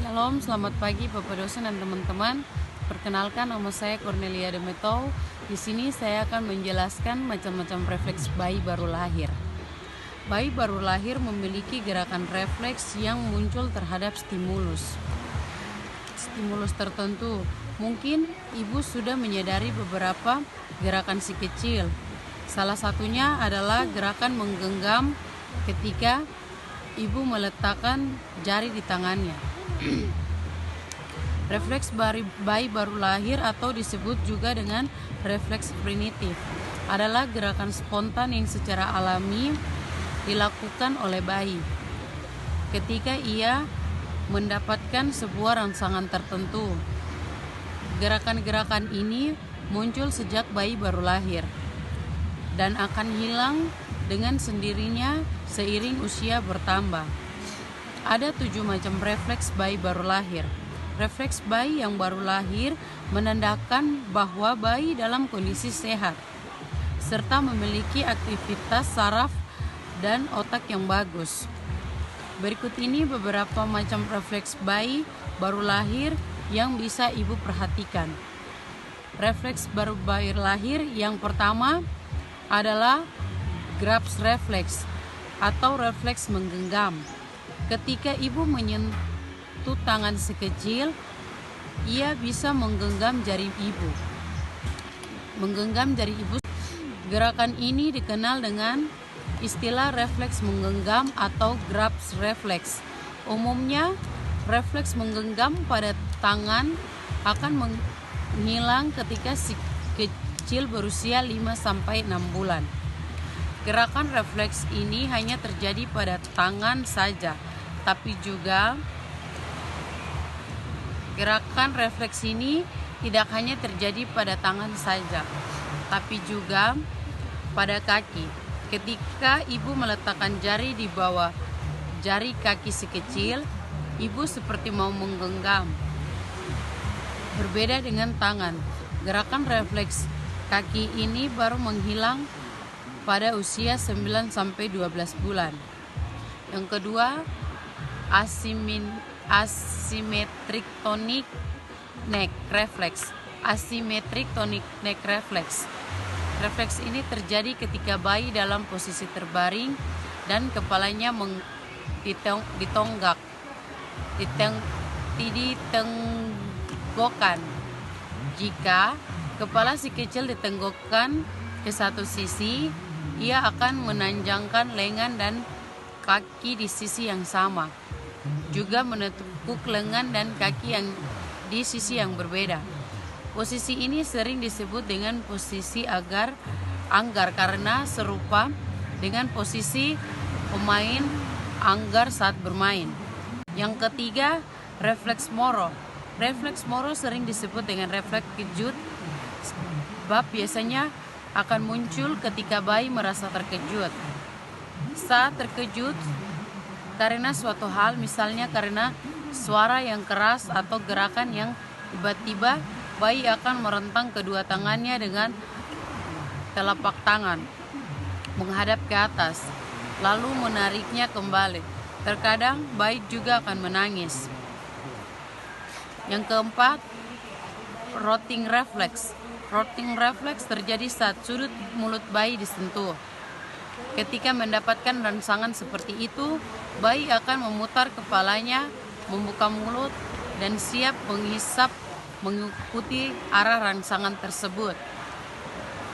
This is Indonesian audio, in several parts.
Shalom, selamat pagi Bapak dosen dan teman-teman. Perkenalkan, nama saya Cornelia Demetou. Di sini saya akan menjelaskan macam-macam refleks bayi baru lahir. Bayi baru lahir memiliki gerakan refleks yang muncul terhadap stimulus tertentu. Mungkin ibu sudah menyadari beberapa gerakan si kecil. Salah satunya adalah gerakan menggenggam ketika ibu meletakkan jari di tangannya. Refleks bayi baru lahir atau disebut juga dengan refleks primitif adalah gerakan spontan yang secara alami dilakukan oleh bayi ketika ia mendapatkan sebuah rangsangan tertentu. Gerakan-gerakan ini muncul sejak bayi baru lahir dan akan hilang dengan sendirinya seiring usia bertambah. Ada 7 macam refleks bayi baru lahir. Refleks bayi yang baru lahir menandakan bahwa bayi dalam kondisi sehat serta memiliki aktivitas saraf dan otak yang bagus. Berikut ini beberapa macam refleks bayi baru lahir yang bisa ibu perhatikan. Refleks bayi lahir yang pertama adalah grasp reflex atau refleks menggenggam. Ketika ibu menyentuh tangan si kecil, ia bisa menggenggam jari ibu. Gerakan ini dikenal dengan istilah refleks menggenggam atau grasp reflex. Umumnya, refleks menggenggam pada tangan akan menghilang ketika si kecil berusia 5-6 bulan. Gerakan refleks ini hanya terjadi pada tangan saja, tapi juga gerakan refleks ini tidak hanya terjadi pada tangan saja, tapi juga pada kaki. Ketika ibu meletakkan jari di bawah jari kaki si kecil, ibu seperti mau menggenggam. Berbeda dengan tangan, gerakan refleks kaki ini baru menghilang pada usia 9-12 bulan. Yang kedua, asymmetric tonic neck reflex. Asymmetric tonic neck reflex. Refleks ini terjadi ketika bayi dalam posisi terbaring dan kepalanya ditenggokkan. Jika kepala si kecil ditenggokkan ke satu sisi, ia akan menanjangkan lengan dan kaki di sisi yang sama, juga menekuk lengan dan kaki yang di sisi yang berbeda. Posisi ini sering disebut dengan posisi anggar karena serupa dengan posisi pemain anggar saat bermain. Yang ketiga, refleks Moro. Refleks Moro sering disebut dengan refleks kejut, sebab biasanya akan muncul ketika bayi merasa terkejut. Saat terkejut karena suatu hal, misalnya karena suara yang keras atau gerakan yang tiba-tiba, bayi akan merentang kedua tangannya dengan telapak tangan menghadap ke atas, lalu menariknya kembali. Terkadang bayi juga akan menangis. Yang keempat, rotting reflex. Rotting reflex terjadi saat sudut mulut bayi disentuh. Ketika mendapatkan rangsangan seperti itu, bayi akan memutar kepalanya, membuka mulut, dan siap menghisap mengikuti arah rangsangan tersebut.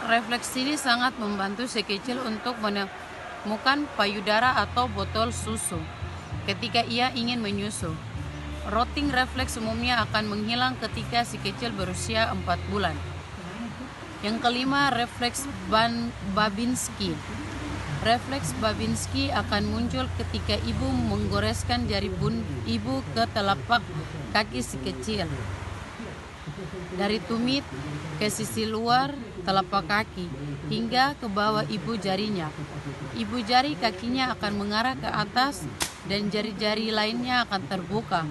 Refleks ini sangat membantu si kecil untuk menemukan payudara atau botol susu ketika ia ingin menyusu. Rotting refleks umumnya akan menghilang ketika si kecil berusia 4 bulan. Yang kelima, refleks Babinski. Refleks Babinski akan muncul ketika ibu menggoreskan jari ibu ke telapak kaki si kecil, dari tumit ke sisi luar telapak kaki hingga ke bawah ibu jarinya. Ibu jari kakinya akan mengarah ke atas dan jari-jari lainnya akan terbuka.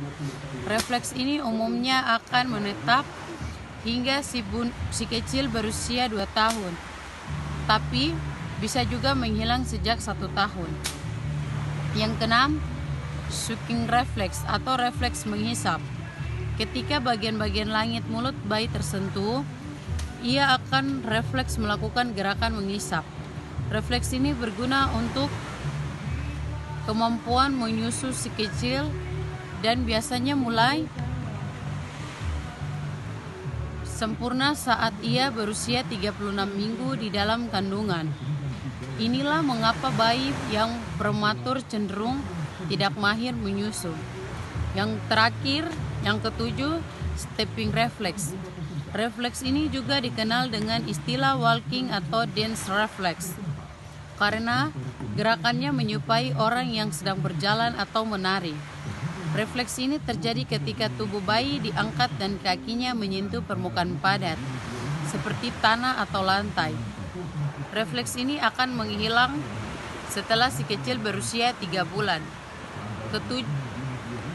Refleks ini umumnya akan menetap hingga si kecil berusia 2 tahun, tapi bisa juga menghilang sejak 1 tahun. Yang keenam, sucking reflex atau refleks menghisap. Ketika bagian-bagian langit mulut bayi tersentuh, ia akan refleks melakukan gerakan menghisap. Refleks ini berguna untuk kemampuan menyusu si kecil dan biasanya mulai sempurna saat ia berusia 36 minggu di dalam kandungan. Inilah mengapa bayi yang prematur cenderung tidak mahir menyusu. Yang terakhir, yang ketujuh, stepping reflex. Refleks ini juga dikenal dengan istilah walking atau dance reflex karena gerakannya menyerupai orang yang sedang berjalan atau menari. Refleks ini terjadi ketika tubuh bayi diangkat dan kakinya menyentuh permukaan padat, seperti tanah atau lantai. Refleks ini akan menghilang setelah si kecil berusia 3 bulan.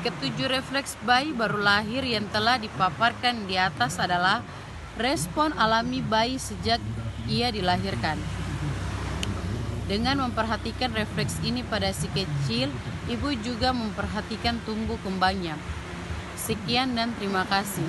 Ketujuh refleks bayi baru lahir yang telah dipaparkan di atas adalah respon alami bayi sejak ia dilahirkan. Dengan memperhatikan refleks ini pada si kecil, ibu juga memperhatikan tumbuh kembangnya. Sekian dan terima kasih.